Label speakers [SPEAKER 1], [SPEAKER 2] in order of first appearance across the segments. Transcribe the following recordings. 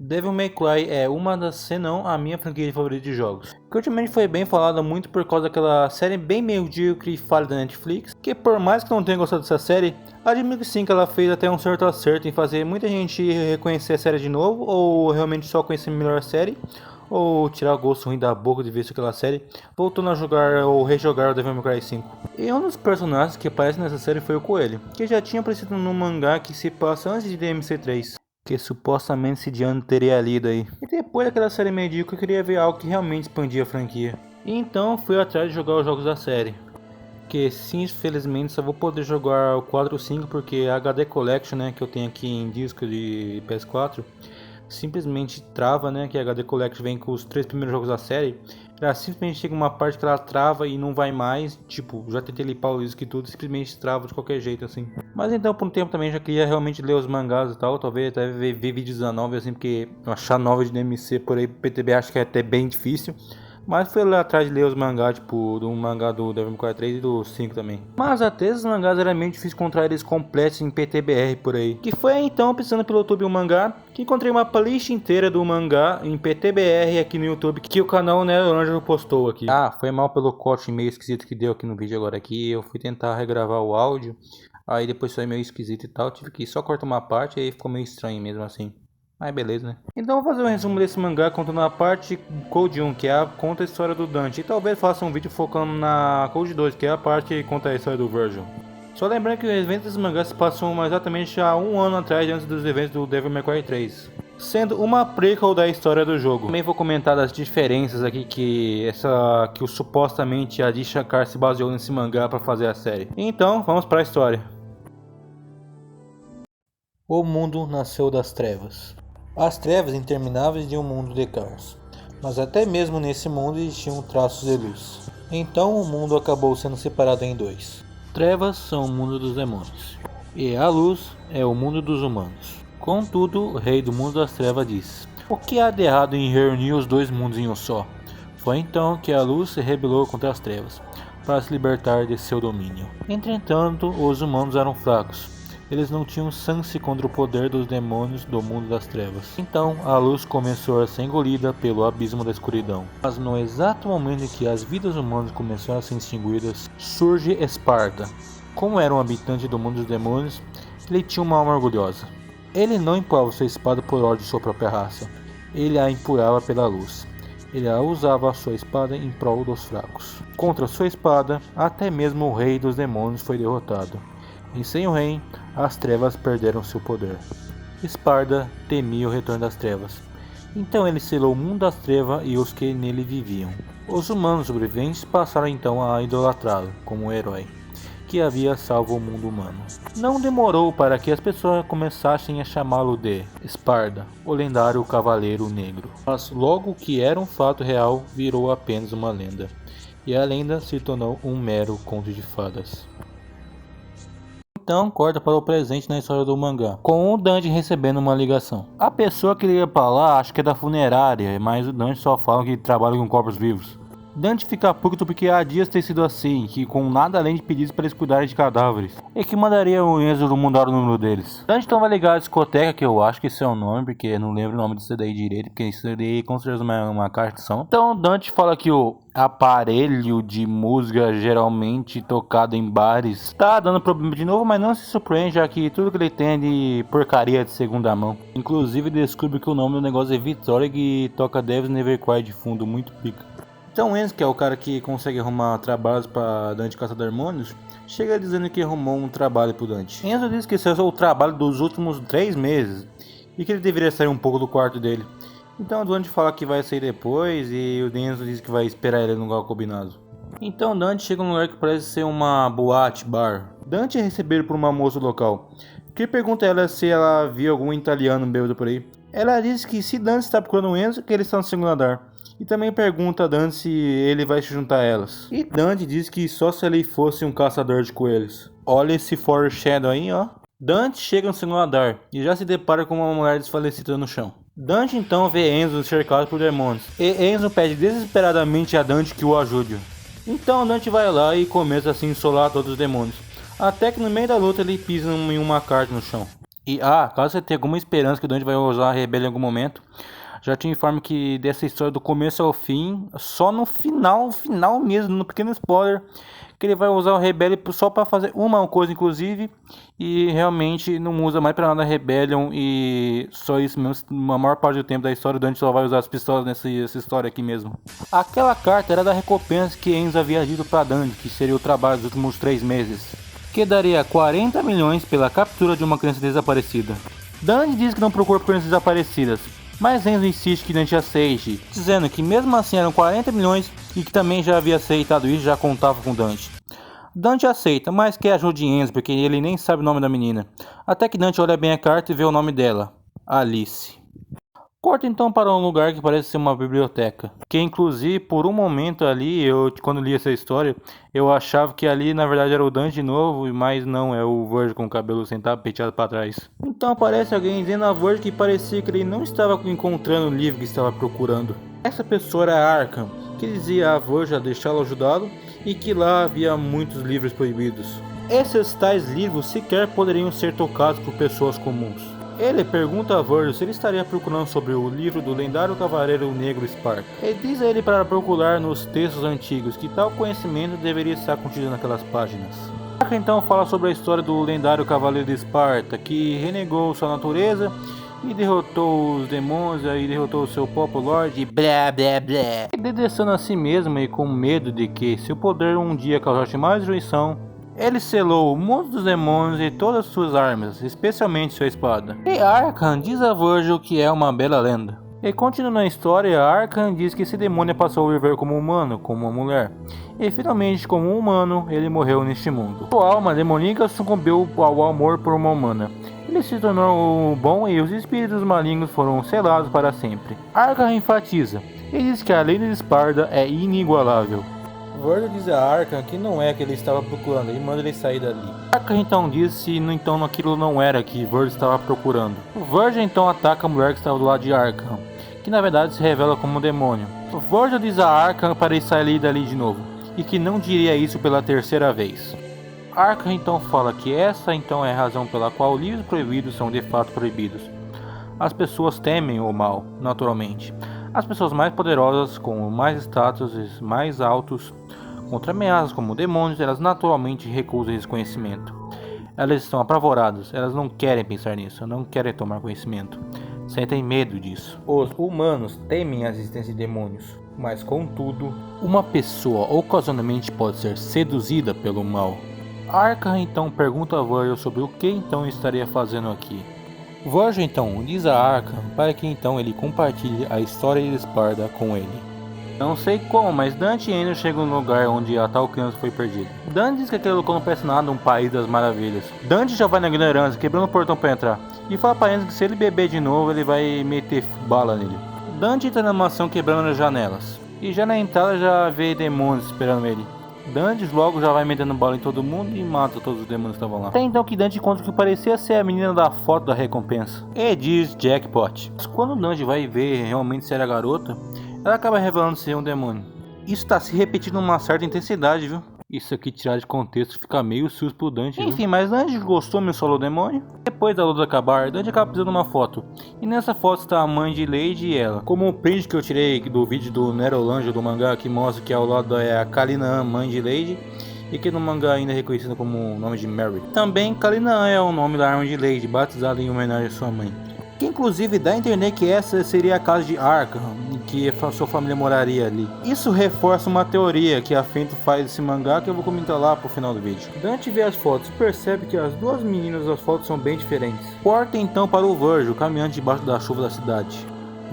[SPEAKER 1] Devil May Cry é uma das, se não a minha franquia favorita de jogos, que ultimamente foi bem falada muito por causa daquela série bem medíocre e falha da Netflix, que por mais que não tenha gostado dessa série, admito que sim que ela fez até um certo acerto em fazer muita gente reconhecer a série de novo, ou realmente só conhecer melhor a série, ou tirar o gosto ruim da boca de ver aquela série, voltando a jogar ou rejogar o Devil May Cry 5. E um dos personagens que aparece nessa série foi o Coelho, que já tinha aparecido no mangá que se passa antes de DMC3. Que supostamente esse Diano teria lido aí. E depois daquela série medíocre eu queria ver algo que realmente expandia a franquia. E então fui atrás de jogar os jogos da série. Que sim, infelizmente só vou poder jogar o 4 ou 5 porque a HD Collection, né, que eu tenho aqui em disco de PS4 simplesmente trava, né, que a HD Collection vem com os 3 primeiros jogos da série. Ela simplesmente chega uma parte que ela trava e não vai mais, tipo, já tentei limpar o disco e tudo, simplesmente trava de qualquer jeito assim. Mas então por um tempo também já queria realmente ler os mangás e tal, talvez até ver vídeos da nova assim, porque achar nova de DMC por aí PTB acho que é até bem difícil. Mas fui lá atrás de ler os mangás, tipo, do mangá do Devil May Cry 3 e do 5 também. Mas até esses mangás era meio difícil encontrar eles completos em PTBR por aí. Que foi então, pesquisando pelo YouTube um mangá, que encontrei uma playlist inteira do mangá em PTBR aqui no YouTube, que o canal, né, o Ângelo postou aqui. Ah, foi mal pelo corte meio esquisito que deu aqui no vídeo agora aqui. Eu fui tentar regravar o áudio, aí depois foi meio esquisito e tal. Tive que só cortar uma parte e aí ficou meio estranho mesmo assim. Mas beleza, né? Então vou fazer um resumo desse mangá contando a parte Code 1, que conta a história do Dante. E talvez faça um vídeo focando na Code 2, que é a parte que conta a história do Virgil. Só lembrando que os eventos desse mangá se passam exatamente há um ano atrás, antes dos eventos do Devil May Cry 3. Sendo uma prequel da história do jogo. Também vou comentar das diferenças aqui que supostamente a Di Shankar se baseou nesse mangá para fazer a série. Então, vamos para a história. O mundo nasceu das trevas. As trevas intermináveis de um mundo de caos, mas até mesmo nesse mundo existiam traços de luz. Então o mundo acabou sendo separado em dois. Trevas são o mundo dos demônios, e a luz é o mundo dos humanos. Contudo, o rei do mundo das trevas disse: o que há de errado em reunir os dois mundos em um só? Foi então que a luz se rebelou contra as trevas, para se libertar de seu domínio. Entretanto, os humanos eram fracos. Eles não tinham chance contra o poder dos demônios do mundo das trevas. Então a luz começou a ser engolida pelo abismo da escuridão. Mas no exato momento em que as vidas humanas começaram a ser extinguidas, surge Esparta. Como era um habitante do mundo dos demônios, ele tinha uma alma orgulhosa. Ele não empunhava sua espada por ódio de sua própria raça. Ele a empunhava pela luz. Ele usava a sua espada em prol dos fracos. Contra sua espada, até mesmo o rei dos demônios foi derrotado. E sem o rei, as trevas perderam seu poder. Esparta temia o retorno das trevas. Então ele selou o mundo das trevas e os que nele viviam. Os humanos sobreviventes passaram então a idolatrá-lo como um herói, que havia salvo o mundo humano. Não demorou para que as pessoas começassem a chamá-lo de Esparta, o lendário Cavaleiro Negro. Mas logo o que era um fato real virou apenas uma lenda. E a lenda se tornou um mero conto de fadas. Então corta para o presente na história do mangá, com o Dante recebendo uma ligação. A pessoa que liga para lá acho que é da funerária, mas o Dante só fala que trabalha com corpos vivos. Dante fica puto porque há dias tem sido assim, que com nada além de pedidos para eles cuidarem de cadáveres, e que mandaria o Enzo mudar o número deles. Dante então vai ligar a discoteca, que eu acho que esse é o nome, porque eu não lembro o nome disso daí direito, porque isso daí com certeza é uma caixa de som. Então Dante fala que o aparelho de música geralmente tocado em bares tá dando problema de novo, mas não se surpreende, já que tudo que ele tem é de porcaria de segunda mão. Inclusive descobre que o nome do negócio é Victoria, que toca Devil Never Cry de fundo, muito pica. Então Enzo, que é o cara que consegue arrumar trabalhos para Dante Caça-Demônios, chega dizendo que arrumou um trabalho pro Dante. Enzo diz que esse é o trabalho dos últimos 3 meses e que ele deveria sair um pouco do quarto dele. Então o Dante fala que vai sair depois e o Enzo diz que vai esperar ele no lugar combinado. Então Dante chega num lugar que parece ser uma boate bar. Dante é recebido por uma moça local, que pergunta a ela se ela viu algum italiano bêbado por aí. Ela diz que se Dante está procurando o Enzo, que ele está no segundo andar. E também pergunta a Dante se ele vai se juntar a elas. E Dante diz que só se ele fosse um caçador de coelhos. Olha esse foreshadow aí, ó. Dante chega no segundo andar e já se depara com uma mulher desfalecida no chão. Dante então vê Enzo cercado por demônios. E Enzo pede desesperadamente a Dante que o ajude. Então Dante vai lá e começa a se insolar todos os demônios. Até que no meio da luta ele pisa em uma carta no chão. E caso você tenha alguma esperança que o Dante vai usar a rebelião em algum momento, já te informo que dessa história do começo ao fim, só no final mesmo, no pequeno spoiler, que ele vai usar o Rebellion só para fazer uma coisa, inclusive, e realmente não usa mais para nada a Rebellion, e só isso mesmo. A maior parte do tempo da história, o Dante só vai usar as pistolas nessa história aqui mesmo. Aquela carta era da recompensa que Enzo havia dito para Dante, que seria o trabalho dos últimos 3 meses, que daria 40 milhões pela captura de uma criança desaparecida. Dante diz que não procura por crianças desaparecidas, mas Enzo insiste que Dante aceite, dizendo que mesmo assim eram 40 milhões e que também já havia aceitado isso, já contava com Dante. Dante aceita, mas quer ajuda de Enzo porque ele nem sabe o nome da menina. Até que Dante olha bem a carta e vê o nome dela, Alice. Corta então para um lugar que parece ser uma biblioteca, que inclusive por um momento ali, quando li essa história, eu achava que ali na verdade era o Dante de novo, mas não, é o Verge com o cabelo sentado penteado para trás. Então aparece alguém dizendo a Verge que parecia que ele não estava encontrando o livro que estava procurando. Essa pessoa era Arkham, que dizia a Verge a deixá-lo ajudá-lo e que lá havia muitos livros proibidos. Esses tais livros sequer poderiam ser tocados por pessoas comuns. Ele pergunta a Virgil se ele estaria procurando sobre o livro do lendário cavaleiro negro Sparta. Ele diz a ele para procurar nos textos antigos que tal conhecimento deveria estar contido naquelas páginas. Arca então fala sobre a história do lendário cavaleiro de Esparta, que renegou sua natureza e derrotou os demônios e derrotou o seu próprio Lorde e blá blá blá. Dedecendo a si mesmo e com medo de que, se o poder um dia causasse mais destruição, ele selou o mundo dos demônios e todas suas armas, especialmente sua espada. E Arkham diz a Virgil que é uma bela lenda. E continuando a história, Arkham diz que esse demônio passou a viver como humano, como uma mulher. E finalmente, como um humano, ele morreu neste mundo. Sua alma demoníaca sucumbiu ao amor por uma humana. Ele se tornou bom e os espíritos malignos foram selados para sempre. Arkham enfatiza. Ele diz que a lei de Esparta é inigualável. Virgil diz a Arkham que não é que ele estava procurando e manda ele sair dali. Arkham então diz se então aquilo não era que Virgil estava procurando. Virgil então ataca a mulher que estava do lado de Arkham, que na verdade se revela como um demônio. Virgil diz a Arkham para ele sair dali de novo, e que não diria isso pela terceira vez. Arkham então fala que essa então é a razão pela qual livros proibidos são de fato proibidos. As pessoas temem o mal, naturalmente. As pessoas mais poderosas, com mais status mais altos, contra ameaças como demônios, elas naturalmente recusam esse conhecimento. Elas estão apavoradas, elas não querem pensar nisso, não querem tomar conhecimento. Sentem medo disso. Os humanos temem a existência de demônios, mas contudo, uma pessoa ocasionalmente pode ser seduzida pelo mal. Arkham então pergunta a Virgil sobre o que então estaria fazendo aqui. Virgil então diz a Arkham para que então ele compartilhe a história de Esparta com ele. Não sei como, mas Dante e Enzo chegam no lugar onde a tal criança foi perdida. Dante diz que aquele local não parece nada um país das maravilhas. Dante já vai na ignorância, quebrando o portão para entrar, e fala para Enzo que se ele beber de novo ele vai meter bala nele. Dante entra na mansão quebrando as janelas, e já na entrada já vê demônios esperando ele. Dante logo já vai metendo bala em todo mundo e mata todos os demônios que estavam lá. Até então que Dante encontra o que parecia ser a menina da foto da recompensa. E diz jackpot. Mas quando Dante vai ver realmente ser a garota, ela acaba revelando ser um demônio. Isso está se repetindo numa certa intensidade, viu? Isso aqui tirado de contexto fica meio sus pro Dante, viu? Enfim, mas Dante gostou meu solo demônio. Depois da luta acabar, Dante acaba precisando de uma foto. E nessa foto está a mãe de Lady e ela. Como o print que eu tirei do vídeo do Nerolange do mangá, que mostra que ao lado é a Kalina, mãe de Lady, e que no mangá ainda é reconhecida como o nome de Mary. Também Kalina é o nome da arma de Lady, batizada em homenagem à sua mãe. Que inclusive dá a entender que essa seria a casa de Arkham, que a sua família moraria ali. Isso reforça uma teoria que a Fento faz desse mangá, que eu vou comentar lá pro final do vídeo. Dante vê as fotos e percebe que as duas meninas das fotos são bem diferentes. Corta então para o Virgil caminhando debaixo da chuva da cidade.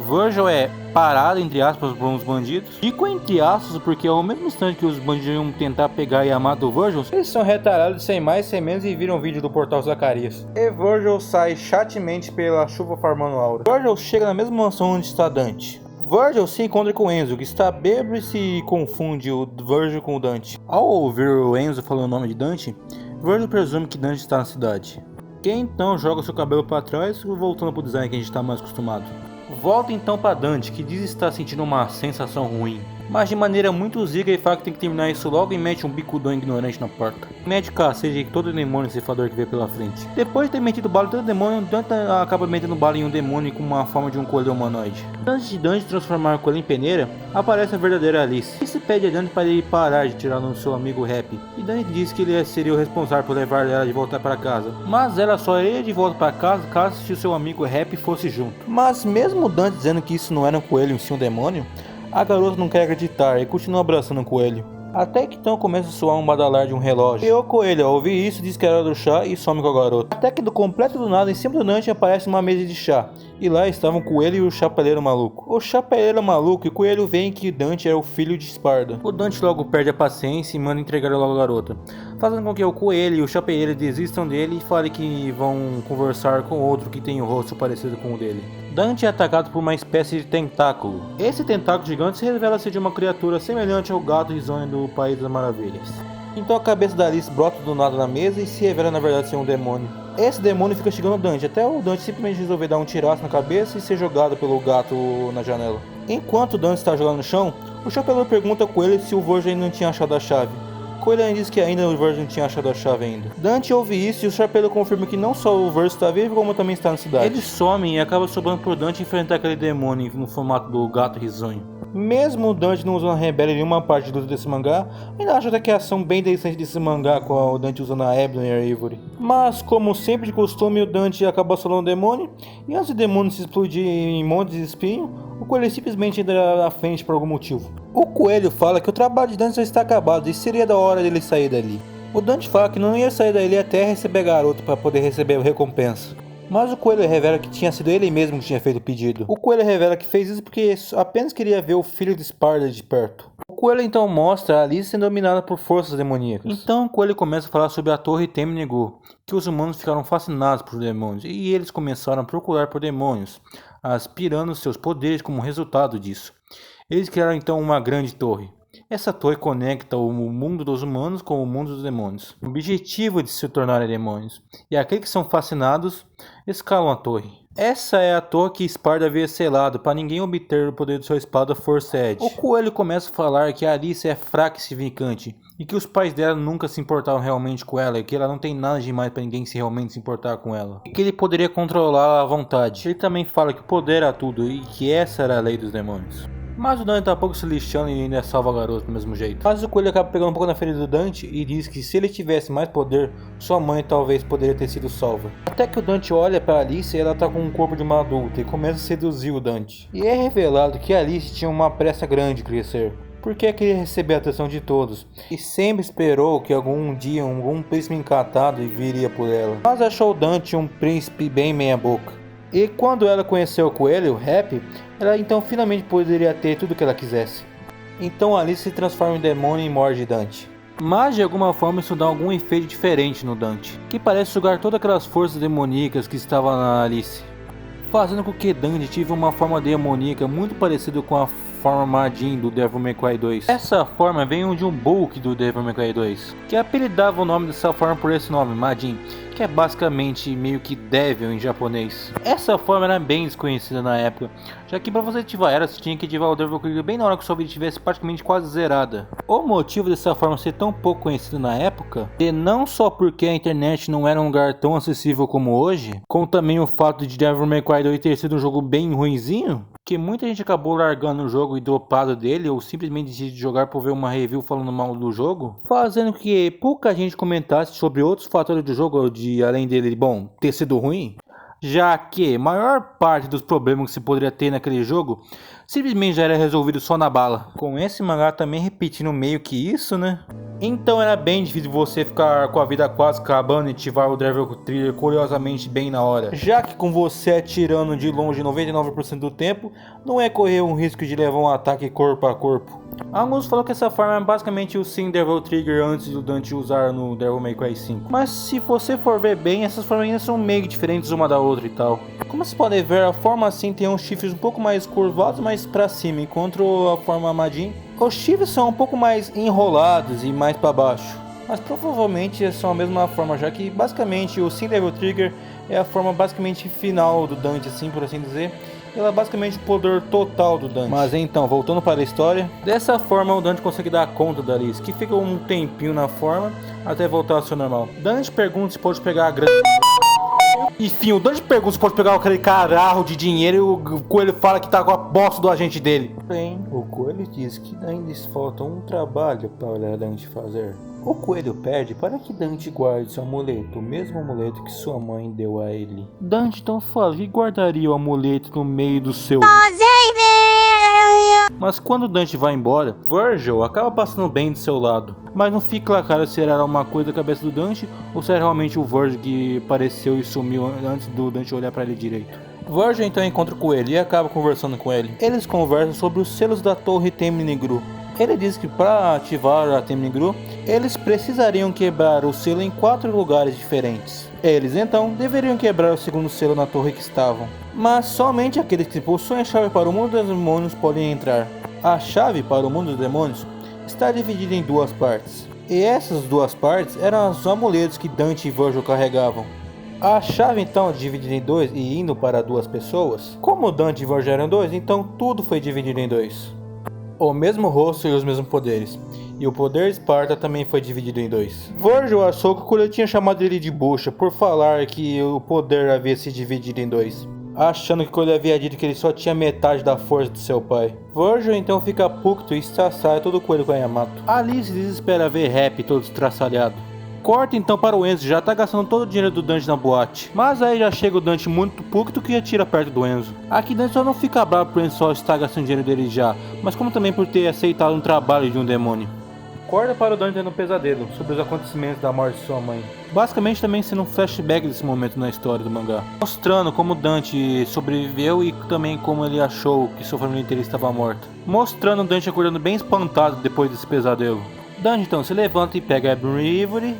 [SPEAKER 1] Virgil é parado, entre aspas, por uns bandidos. Digo entre aspas porque ao mesmo instante que os bandidos iam tentar pegar e amar do Virgil, eles são retardados sem mais sem menos e viram um vídeo do Portal Zacarias. E Virgil sai chatemente pela chuva farmando aura. Virgil chega na mesma mansão onde está Dante. Virgil se encontra com Enzo, que está bêbado e se confunde o Virgil com o Dante. Ao ouvir o Enzo falando o nome de Dante, Virgil presume que Dante está na cidade. Quem então joga seu cabelo para trás, voltando para o design que a gente está mais acostumado. Volta então para Dante, que diz estar sentindo uma sensação ruim. mas de maneira muito zica, ele fala que tem que terminar isso logo e mete um bicudão ignorante na porta. Mete cacete de todo demônio cefador que vê pela frente. Depois de ter metido bala em todo demônio, Dante acaba metendo bala em um demônio com uma forma de um coelho humanoide. Antes de Dante transformar o coelho em peneira, aparece a verdadeira Alice. Alice pede a Dante para ele parar de tirar no seu amigo Happy, e Dante diz que ele seria o responsável por levar ela de volta para casa, mas ela só iria de volta para casa caso o seu amigo Happy fosse junto. Mas mesmo Dante dizendo que isso não era um coelho e sim um demônio, a garota não quer acreditar e continua abraçando o coelho. Até que então começa a soar um badalar de um relógio. E o coelho, ao ouvir isso, diz que era do chá e some com a garota. Até que do completo do nada, em cima do Dante aparece uma mesa de chá. E lá estavam o coelho e o chapeleiro maluco. O chapeleiro maluco e o coelho veem que Dante era o filho de Esparda. O Dante logo perde a paciência e manda entregar logo a garota, fazendo com que o coelho e o chapeleiro desistam dele e falem que vão conversar com outro que tem o rosto parecido com o dele. Dante é atacado por uma espécie de tentáculo. Esse tentáculo gigante se revela ser de uma criatura semelhante ao gato risonho do País das Maravilhas. Então a cabeça da Alice brota do nada na mesa e se revela na verdade ser um demônio. Esse demônio fica chegando o Dante, até o Dante simplesmente resolver dar um tiraço na cabeça e ser jogado pelo gato na janela. Enquanto o Dante está jogando no chão, o chapeleiro pergunta com ele se o Virgil ainda não tinha achado a chave. Coelho ainda diz que ainda o Virgil não tinha achado a chave ainda. Dante ouve isso e o chapeleiro confirma que não só o Virgil está vivo, como também está na cidade. Eles somem e acaba sobrando por Dante enfrentar aquele demônio no formato do gato risonho. Mesmo o Dante não usando a rebelde em nenhuma parte do desse mangá, ainda acho até que a ação bem decente desse mangá com o Dante usando a Evelyn e a Ivory. Mas, como sempre de costume, o Dante acaba solando o demônio, e antes do demônio se explodir em montes de espinho, o coelho simplesmente entra à frente por algum motivo. O coelho fala que o trabalho de Dante já está acabado e seria da hora dele sair dali. O Dante fala que não ia sair dali até receber a garota para poder receber a recompensa. Mas o coelho revela que tinha sido ele mesmo que tinha feito o pedido. O coelho revela que fez isso porque apenas queria ver o filho de Esparda de perto. O coelho então mostra a Alice sendo dominada por forças demoníacas. Então o coelho começa a falar sobre a torre Temnigu, que os humanos ficaram fascinados por demônios, e eles começaram a procurar por demônios, aspirando seus poderes como resultado disso. Eles criaram então uma grande torre. Essa torre conecta o mundo dos humanos com o mundo dos demônios. O objetivo de se tornarem demônios. E aqueles que são fascinados escalam a torre. Essa é a torre que Esparda havia selado para ninguém obter o poder de sua espada Force Edge. O coelho começa a falar que a Alice é fraca e insignificante, e que os pais dela nunca se importavam realmente com ela, e que ela não tem nada demais para ninguém se realmente se importar com ela. E que ele poderia controlá-la à vontade. Ele também fala que o poder era tudo e que essa era a lei dos demônios. Mas o Dante tá pouco se lixando e ainda salva a garota do mesmo jeito. Mas o coelho acaba pegando um pouco na ferida do Dante e diz que se ele tivesse mais poder, sua mãe talvez poderia ter sido salva. Até que o Dante olha para Alice e ela tá com o corpo de uma adulta e começa a seduzir o Dante. E é revelado que Alice tinha uma pressa grande de crescer, porque queria receber a atenção de todos, e sempre esperou que algum dia algum príncipe encantado viria por ela. Mas achou Dante um príncipe bem meia boca. E quando ela conheceu o coelho, Happy, ela então finalmente poderia ter tudo o que ela quisesse. Então Alice se transforma em demônio e morde Dante. Mas de alguma forma isso dá algum efeito diferente no Dante, que parece sugar todas aquelas forças demoníacas que estavam na Alice, fazendo com que Dante tive uma forma demoníaca muito parecida com a forma Majin do Devil May Cry 2. Essa forma vem de um Bulk do Devil May Cry 2, que apelidava o nome dessa forma por esse nome, Majin, que é basicamente meio que Devil em japonês. Essa forma era bem desconhecida na época, já que para você ativar ela, você tinha que ativar o Devil Trigger bem na hora que sua vida estivesse praticamente quase zerada. O motivo dessa forma ser tão pouco conhecida na época, e não só porque a internet não era um lugar tão acessível como hoje, como também o fato de Devil May Cry 2 ter sido um jogo bem ruinzinho, que muita gente acabou largando o jogo e dropado dele, ou simplesmente decidiu jogar por ver uma review falando mal do jogo, fazendo que pouca gente comentasse sobre outros fatores do jogo, além dele, bom, ter sido ruim, já que a maior parte dos problemas que se poderia ter naquele jogo simplesmente já era resolvido só na bala. Com esse mangá também repetindo meio que isso, né? Então era bem difícil você ficar com a vida quase acabando e ativar o Devil Trigger curiosamente bem na hora, já que com você atirando de longe 99% do tempo, não é correr um risco de levar um ataque corpo a corpo. Alguns falam que essa forma é basicamente o Sim Devil Trigger antes do Dante usar no Devil May Cry 5. Mas se você for ver bem, essas formas ainda são meio diferentes uma da outra e tal. Como vocês podem ver, a forma assim tem uns chifres um pouco mais curvados, mais pra cima, enquanto a forma Majin, os chifres são um pouco mais enrolados e mais pra baixo. Mas provavelmente são a mesma forma, já que basicamente o Sim Devil Trigger é a forma basicamente final do Dante, assim por assim dizer. Ela é basicamente o poder total do Dante. Mas então, voltando para a história, dessa forma o Dante consegue dar conta da Alice, que fica um tempinho na forma até voltar ao seu normal. Dante pergunta se pode pegar a grana. Enfim, o Dante pergunta se pode pegar aquele caralho de dinheiro e o Coelho fala que tá com a bosta do agente dele. Bem, o Coelho diz que ainda falta um trabalho para Dante fazer. O Coelho pede para que Dante guarde seu amuleto, o mesmo amuleto que sua mãe deu a ele. Dante então fala que guardaria o amuleto no meio do seu... Mas quando Dante vai embora, Virgil acaba passando bem do seu lado. Mas não fica claro se era uma coisa da cabeça do Dante ou se era realmente o Virgil que apareceu e sumiu antes do Dante olhar para ele direito. Virgil então encontra com ele e acaba conversando com ele. Eles conversam sobre os selos da Torre Temnigru. Ele diz que para ativar a Temnigru, eles precisariam quebrar o selo em 4 lugares diferentes. Eles então deveriam quebrar o segundo selo na torre que estavam. Mas somente aqueles que possuem a chave para o mundo dos demônios podem entrar. A chave para o mundo dos demônios está dividida em 2 partes. E essas 2 partes eram os amuletos que Dante e Virgil carregavam. A chave então dividida em 2 e indo para 2 pessoas. Como Dante e Virgil eram 2, então tudo foi dividido em 2. O mesmo rosto e os mesmos poderes. E o poder Esparta também foi dividido em 2. Virgil achou que o Coelho tinha chamado ele de bucha por falar que o poder havia se dividido em 2. Achando que o Coelho havia dito que ele só tinha metade da força de seu pai. Virgil então fica puto e estraçalha todo o Coelho com a Yamato. Alice desespera ver Rap todo estraçalhado. Corta então para o Enzo, já tá gastando todo o dinheiro do Dante na boate. Mas aí já chega o Dante muito puto que atira perto do Enzo. Aqui Dante só não fica bravo por Enzo só estar gastando dinheiro dele já, mas como também por ter aceitado um trabalho de um demônio. Corta para o Dante tendo um pesadelo sobre os acontecimentos da morte de sua mãe. Basicamente também sendo um flashback desse momento na história do mangá. Mostrando como Dante sobreviveu e também como ele achou que sua família inteira estava morta. Mostrando Dante acordando bem espantado depois desse pesadelo. Dante então se levanta e pega a Ebony Ivory.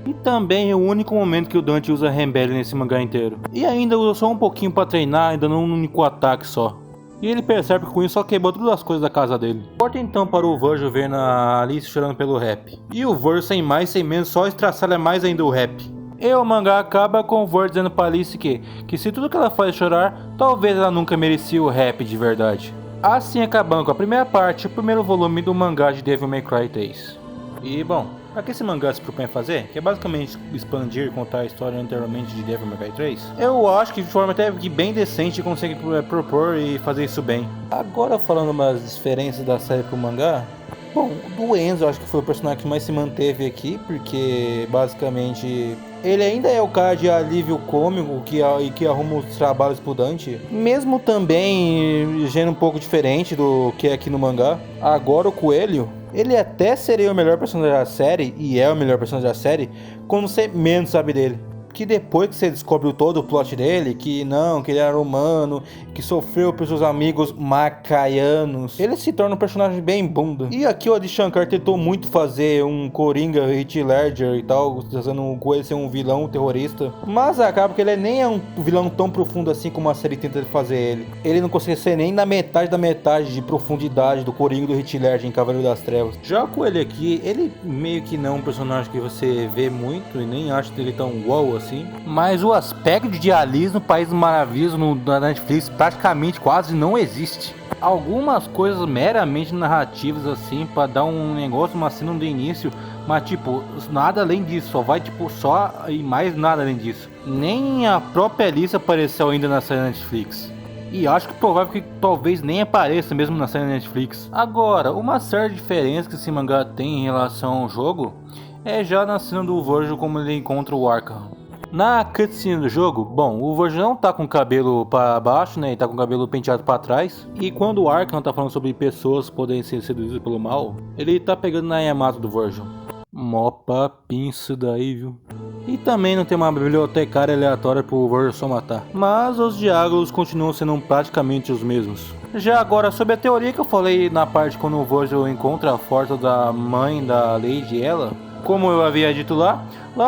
[SPEAKER 1] E também é o único momento que o Dante usa Rebellion nesse mangá inteiro. E ainda usa só um pouquinho pra treinar, ainda não um único ataque só. E ele percebe que com isso só quebrou todas as coisas da casa dele. Corta então para o Virgil vendo a Alice chorando pelo Rap. E o Virgil sem mais sem menos só estraçalha mais ainda o Rap. E o mangá acaba com o Virgil dizendo pra Alice que se tudo que ela faz é chorar, talvez ela nunca merecia o Rap de verdade. Assim acabando com a primeira parte, o primeiro volume do mangá de Devil May Cry 3. E bom, o que esse mangá se propõe a fazer, que é basicamente expandir e contar a história anteriormente de Devil May Cry 3, eu acho que de forma até que bem decente consegue propor e fazer isso bem. Agora falando umas diferenças da série pro mangá, bom, do Enzo eu acho que foi o personagem que mais se manteve aqui, porque basicamente ele ainda é o cara de alívio cômico que arruma os trabalhos pro Dante, mesmo também gênero um pouco diferente do que é aqui no mangá. Agora o Coelho, ele até seria o melhor personagem da série, e é o melhor personagem da série, quando você menos sabe dele. Que depois que você descobre todo o plot dele, que ele era humano, que sofreu por seus amigos macaianos, ele se torna um personagem bem bunda. E aqui o Adi Shankar tentou muito fazer um Coringa, Heath Ledger e tal, fazendo o Coelho ser um vilão terrorista, mas acaba que ele nem é um vilão tão profundo assim como a série tenta fazer ele. Ele não consegue ser nem na metade da metade de profundidade do Coringa do Heath Ledger em Cavaleiro das Trevas. Já o Coelho aqui, ele meio que não é um personagem que você vê muito e nem acha ele tão wow assim. Mas o aspecto de Alice no País das Maravilhas na Netflix praticamente quase não existe. Algumas coisas meramente narrativas assim pra dar um negócio, uma cena do início, mas tipo, nada além disso, só vai tipo só e mais nada além disso. Nem a própria Alice apareceu ainda na série Netflix. E acho que provável que talvez nem apareça mesmo na série Netflix. Agora, uma séria diferença que esse mangá tem em relação ao jogo é já na cena do Virgil como ele encontra o Arkham. Na cutscene do jogo, bom, o Virgil não tá com o cabelo para baixo, né, ele tá com o cabelo penteado para trás. E quando o Arkham tá falando sobre pessoas que podem ser seduzidas pelo mal, ele tá pegando na Yamato do Virgil. Mó papinho isso daí, viu? E também não tem uma bibliotecária aleatória pro Virgil só matar. Mas os diálogos continuam sendo praticamente os mesmos. Já agora, sobre a teoria que eu falei na parte quando o Virgil encontra a foto da mãe da Lady e ela, como eu havia dito lá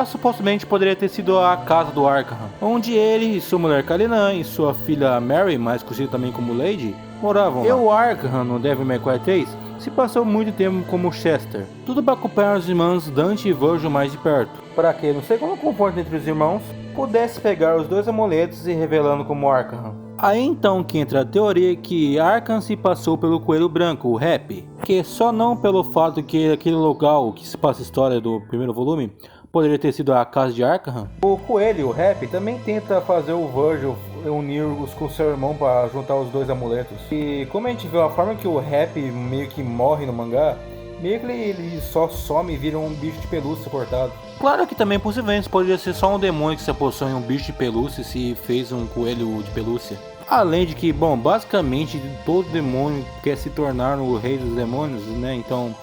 [SPEAKER 1] supostamente poderia ter sido a casa do Arkham, onde ele e sua mulher Kalinan e sua filha Mary, mais conhecida também como Lady, moravam lá. E o Arkham no Devil May Cry 3 se passou muito tempo como Chester, tudo para acompanhar os irmãos Dante e Virgil mais de perto, para que, no segundo confronto entre os irmãos, pudesse pegar os 2 amuletos e revelando como Arkham. Aí então que entra a teoria que Arkham se passou pelo Coelho Branco, o Happy, que só não pelo fato que aquele local que se passa a história do primeiro volume poderia ter sido a casa de Arkham. O Coelho, o Happy, também tenta fazer o Virgil unir-os com seu irmão para juntar os dois amuletos. E como a gente viu a forma que o Happy meio que morre no mangá, meio que ele só some e vira um bicho de pelúcia cortado. Claro que também possivelmente poderia ser só um demônio que se apossou em um bicho de pelúcia e se fez um coelho de pelúcia. Além de que, bom, basicamente todo demônio quer se tornar o rei dos demônios, né? Então,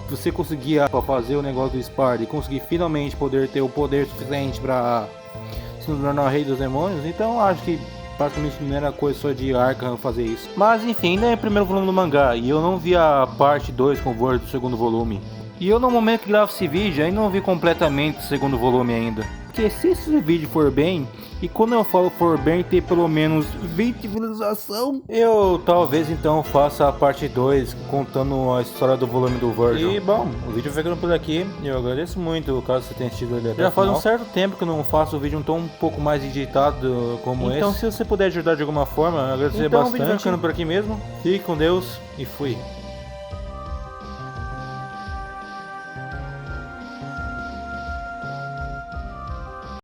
[SPEAKER 1] você conseguir fazer o negócio do Sparda e conseguir finalmente poder ter o poder suficiente para se tornar o rei dos demônios, então acho que praticamente não era coisa só de Arkham fazer isso. Mas enfim, ainda é o primeiro volume do mangá e eu não vi a parte 2 com o Word do segundo volume. E eu no momento que gravo esse vídeo ainda não vi completamente o segundo volume ainda. Porque se esse vídeo for bem, e quando eu falo for bem ter pelo menos 20 visualização, eu talvez então faça a parte 2 contando a história do volume do Virgil. E bom, o vídeo vai ficando por aqui. Eu agradeço muito caso você tenha assistido ele até já faz um certo tempo que eu não faço um vídeo um pouco mais editado como esse. Então se você puder ajudar de alguma forma, eu agradecer bastante. O vídeo vai ficando por aqui mesmo. Fique com Deus e fui.